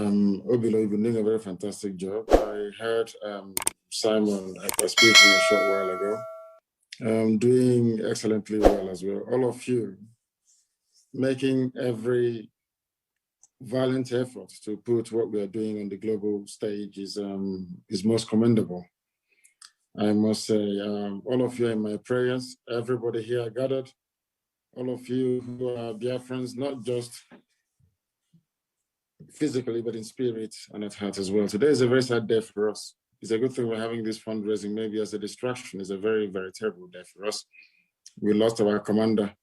Obilo, you've been doing a very fantastic job. I heard Simon speaking a short while ago, doing excellently well as well. All of you making every valiant effort to put what we are doing on the global stage is most commendable. I must say, all of you in my prayers, everybody here gathered, all of you who are Biafrans, not just physically, but in spirit and at heart as well. Today is a very sad day for us. It's a good thing we're having this fundraising, maybe as a distraction. It's a very, very terrible day for us. We lost our commander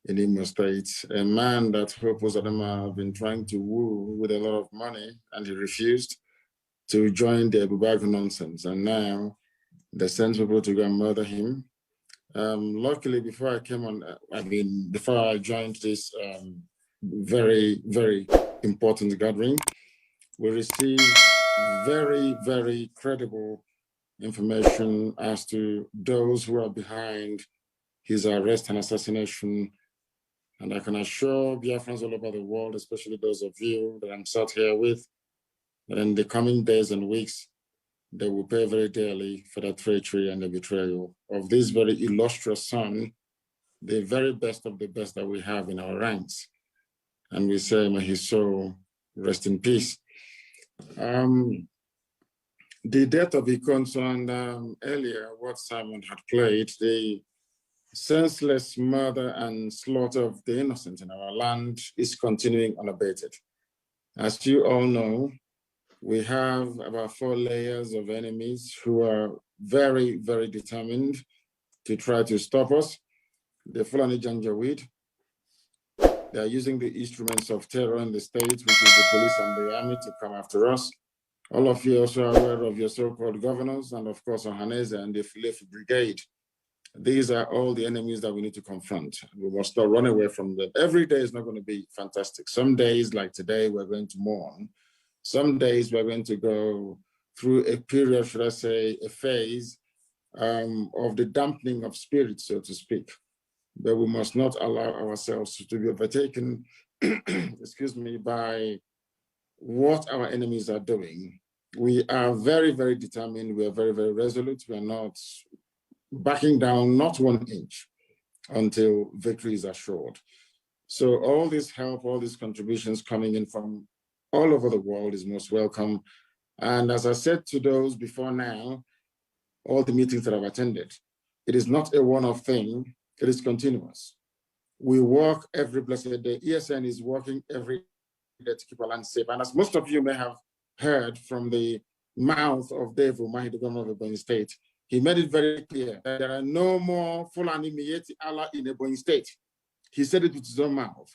in Imo State, a man that Hope Uzodinma have been trying to woo with a lot of money, and he refused to join the Abubakar nonsense. And now they sent people to go and murder him. Luckily, before I came on, before I joined this very, very important gathering, we received very, very credible information as to those who are behind his arrest and assassination. And I can assure Biafrans all over the world, especially those of you that I'm sat here with, that in the coming days and weeks, they will pay very dearly for the treachery and the betrayal of this very illustrious son, the very best of the best that we have in our ranks. And we say, may his soul rest in peace. The death of Ikonso and earlier, what Simon had played, the senseless murder and slaughter of the innocent in our land is continuing unabated. As you all know, we have about 4 layers of enemies who are very, very determined to try to stop us. The Fulani Janjaweed, they are using the instruments of terror in the state, which is the police and the army, to come after us. All of you also are aware of your so-called governors, and of course, Ohanese and the Filefu Brigade. These are all the enemies that we need to confront. We must not run away from them. Every day is not going to be fantastic. Some days, like today, we're going to mourn. Some days we're going to go through a period, should I say, a phase of the dampening of spirit, so to speak. But we must not allow ourselves to be overtaken, excuse me, by what our enemies are doing. We are very, very determined. We are very, very resolute. We are not backing down, not 1 inch, until victory is assured. So all this help, all these contributions coming in from all over the world is most welcome. And as I said to those before now, all the meetings that I've attended, it is not a one-off thing, it is continuous. We work every blessed day. ESN is working every day to keep our land safe. And as most of you may have heard from the mouth of Dave Umahi, the governor of Ebonyi State, he made it very clear that there are no more Fulani Miyetti Allah in Ebonyi State. He said it with his own mouth.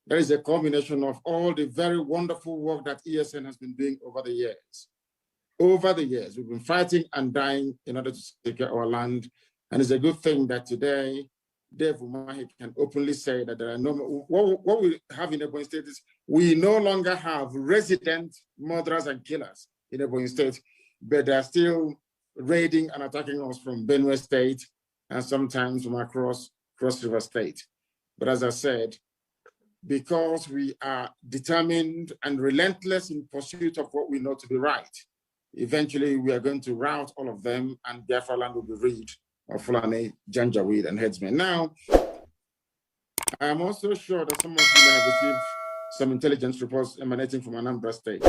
That is a combination of all the very wonderful work that ESN has been doing over the years. Over the years, we've been fighting and dying in order to secure our land. And it's a good thing that today, Dave Umahi can openly say that there are no more. What we have in Ebonyi State is we no longer have resident murderers and killers in Ebonyi State, but they are still raiding and attacking us from Benue State and sometimes from across Cross River State. But as I said, because we are determined and relentless in pursuit of what we know to be right, eventually we are going to rout all of them and Biafra land will be rid of Fulani, Janjaweed, and headsmen. Now, I'm also sure that some of you may have received some intelligence reports emanating from Anambra State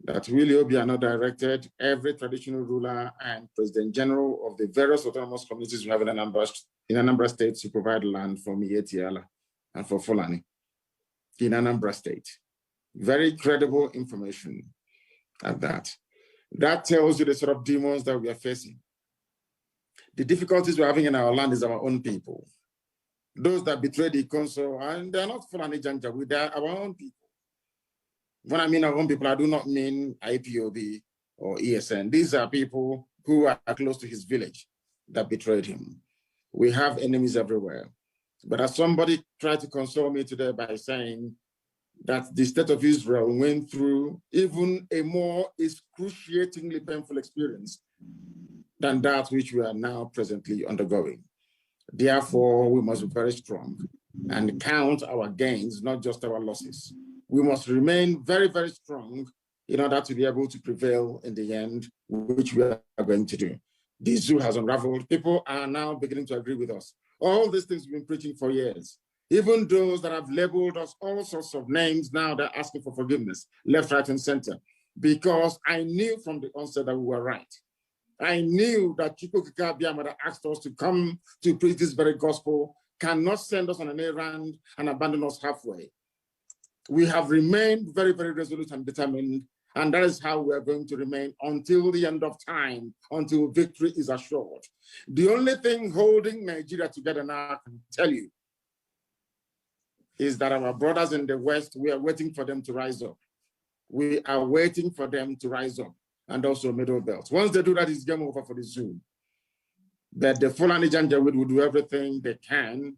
that Willie Obiano directed every traditional ruler and president general of the various autonomous communities we have in Anambra State to provide land for Miyetti Allah and for Fulani in Anambra State. Very credible information at that. That tells you the sort of demons that we are facing. The difficulties we're having in our land is our own people. Those that betrayed the Ikonso, and they're not Fulani Janjaweed, they're our own people. When I mean our own people, I do not mean IPOB or ESN. These are people who are close to his village that betrayed him. We have enemies everywhere. But as somebody tried to console me today by saying that the state of Israel went through even a more excruciatingly painful experience than that which we are now presently undergoing. Therefore, we must be very strong and count our gains, not just our losses. We must remain very, very strong in order to be able to prevail in the end, which we are going to do. The zoo has unraveled. People are now beginning to agree with us. All these things we've been preaching for years. Even those that have labeled us all sorts of names, now they're asking for forgiveness, left, right, and center. Because I knew from the onset that we were right. I knew that Chukwu that asked us to come to preach this very gospel cannot send us on an errand and abandon us halfway. We have remained very, very resolute and determined, and that is how we are going to remain until the end of time, until victory is assured. The only thing holding Nigeria together now, I can tell you, is that our brothers in the West, we are waiting for them to rise up. We are waiting for them to rise up, and also middle belt. Once they do that, it's game over for the zoo. But the Fulani Janjaweed will do everything they can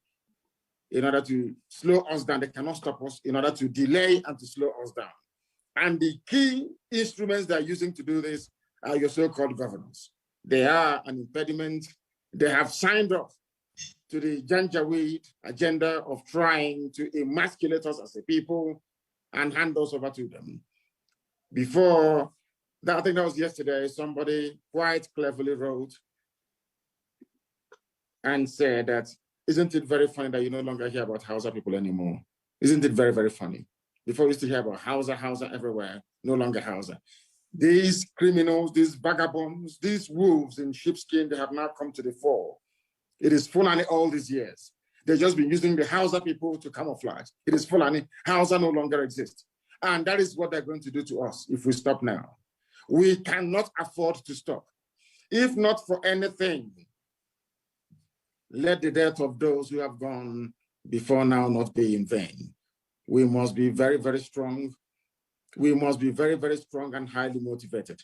in order to slow us down. They cannot stop us, in order to delay and to slow us down. And the key instruments they're using to do this are your so-called governors. They are an impediment. They have signed up to the Janjaweed agenda of trying to emasculate us as a people and hand us over to them. Before that, I think that was yesterday, somebody quite cleverly wrote and said that, isn't it very funny that you no longer hear about Hausa people anymore? Isn't it very, very funny? Before we used to hear about Hausa everywhere, no longer Hausa. These criminals, these vagabonds, these wolves in sheepskin, they have now come to the fore. It is Fulani all these years. They've just been using the Hausa people to camouflage. It is Fulani. Hausa no longer exists. And that is what they're going to do to us if we stop now. We cannot afford to stop. If not for anything, let the death of those who have gone before now not be in vain. We must be very, very strong. We must be very, very strong and highly motivated.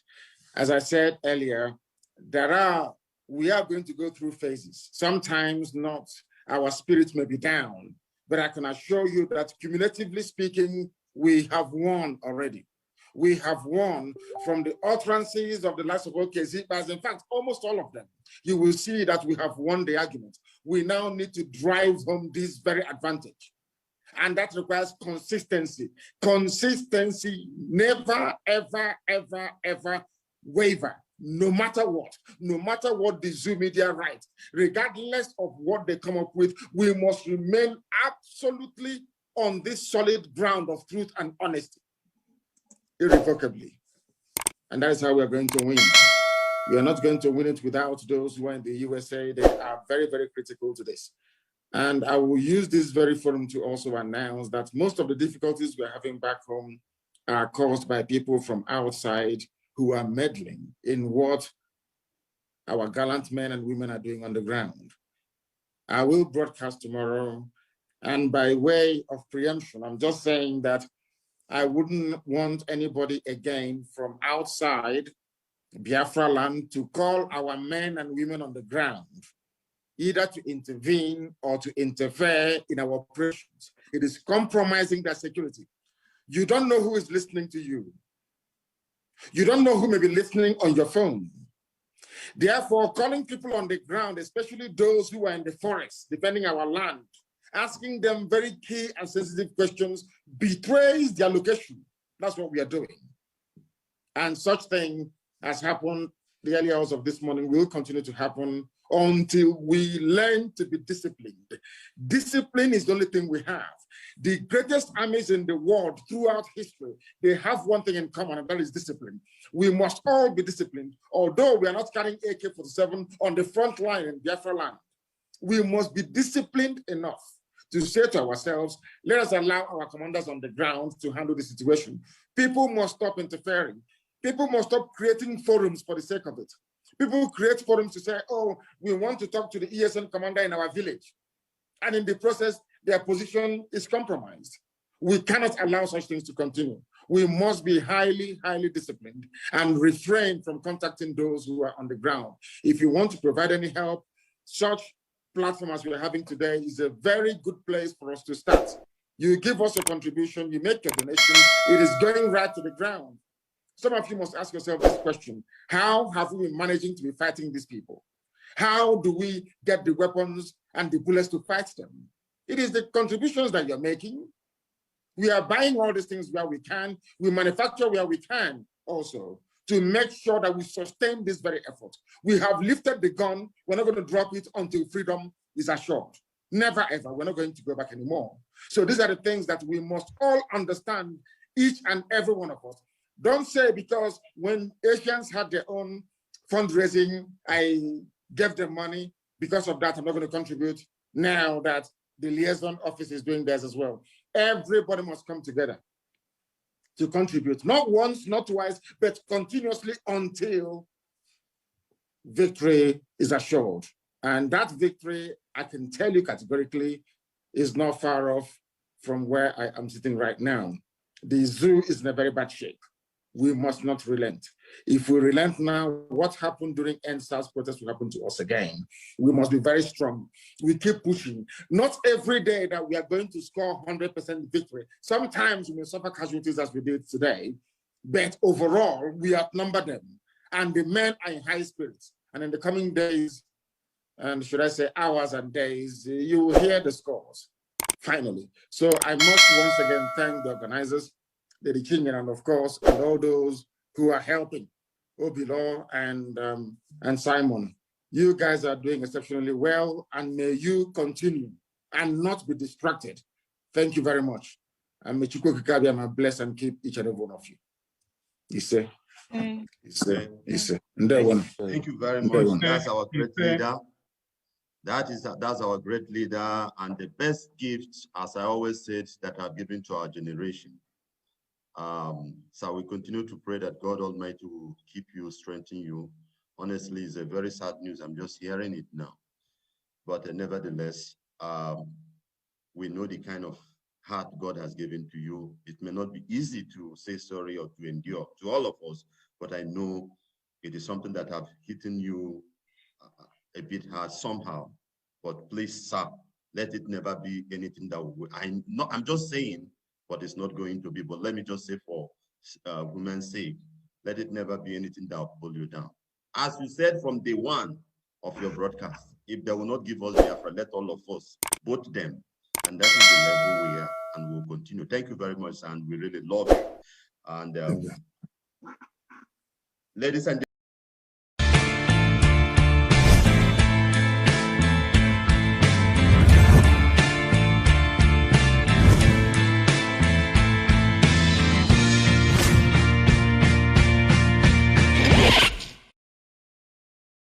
As I said earlier, we are going to go through phases. Sometimes not, our spirit may be down, but I can assure you that cumulatively speaking, we have won already. We have won from the utterances of the likes of OKZBAs. In fact, almost all of them. You will see that we have won the argument. We now need to drive home this very advantage. And that requires consistency. Consistency, never, ever, ever, ever waver, no matter what the Zoo media write, regardless of what they come up with, we must remain absolutely on this solid ground of truth and honesty, irrevocably. And that is how we're going to win. We are not going to win it without those who are in the USA. They are very, very critical to this. And I will use this very forum to also announce that most of the difficulties we're having back home are caused by people from outside who are meddling in what our gallant men and women are doing on the ground. I will broadcast tomorrow, and by way of preemption, I'm just saying that I wouldn't want anybody again from outside Biafra land to call our men and women on the ground either to intervene or to interfere in our operations. It is compromising their security. You don't know who is listening to you. You don't know who may be listening on your phone. Therefore, calling people on the ground, especially those who are in the forest, defending our land, asking them very key and sensitive questions betrays their location. That's what we are doing. And such thing has happened the early hours of this morning will continue to happen until we learn to be disciplined. Discipline is the only thing we have. The greatest armies in the world throughout history, they have one thing in common, and that is discipline. We must all be disciplined. Although we are not carrying AK-47 on the front line in Biafra land, we must be disciplined enough to say to ourselves, let us allow our commanders on the ground to handle the situation. People must stop interfering. People must stop creating forums for the sake of it. People create forums to say, oh, we want to talk to the ESN commander in our village. And in the process, their position is compromised. We cannot allow such things to continue. We must be highly, highly disciplined and refrain from contacting those who are on the ground. If you want to provide any help, such platform as we're having today is a very good place for us to start. You give us a contribution, you make a donation, it is going right to the ground. Some of you must ask yourself this question: how have we been managing to be fighting these people? How do we get the weapons and the bullets to fight them? It is the contributions that you're making. We are buying all these things where we can. We manufacture where we can also to make sure that we sustain this very effort. We have lifted the gun. We're not going to drop it until freedom is assured. Never, ever. We're not going to go back anymore. So these are the things that we must all understand, each and every one of us. Don't say because when Asians had their own fundraising, I gave them money. Because of that, I'm not going to contribute. Now that the liaison office is doing theirs as well. Everybody must come together to contribute, not once, not twice, but continuously until victory is assured. And that victory, I can tell you categorically, is not far off from where I am sitting right now. The zoo is in a very bad shape. We must not relent. If we relent now, what happened during NSAS protests will happen to us again. We must be very strong. We keep pushing. Not every day that we are going to score 100% victory. Sometimes we may suffer casualties as we did today, but overall, we outnumber them. And the men are in high spirits. And in the coming days, and should I say hours and days, you will hear the scores, finally. So I must once again thank the organizers, the King, and of course, and all those who are helping, Obilo and Simon. You guys are doing exceptionally well, and may you continue and not be distracted. Thank you very much. And may Chukwu Kikabiyama bless and keep each and every one of you. You say. Thank you very much. That's our great leader. That's our great leader, and the best gift, as I always said, that I've given to our generation. So we continue to pray that God Almighty will keep you, strengthen you. Honestly, it's a very sad news. I'm just hearing it now. But nevertheless, we know the kind of heart God has given to you. It may not be easy to say sorry or to endure to all of us, but I know it is something that have hitten you a bit hard somehow. But please, sir, let it never be anything that I'm just saying, but it's not going to be. But let me just say, for women's sake, let it never be anything that will pull you down. As you said from day one of your broadcast, if they will not give us Biafra, let all of us vote them. And that is the level we are, and we'll continue. Thank you very much, and we really love you. And ladies and gentlemen,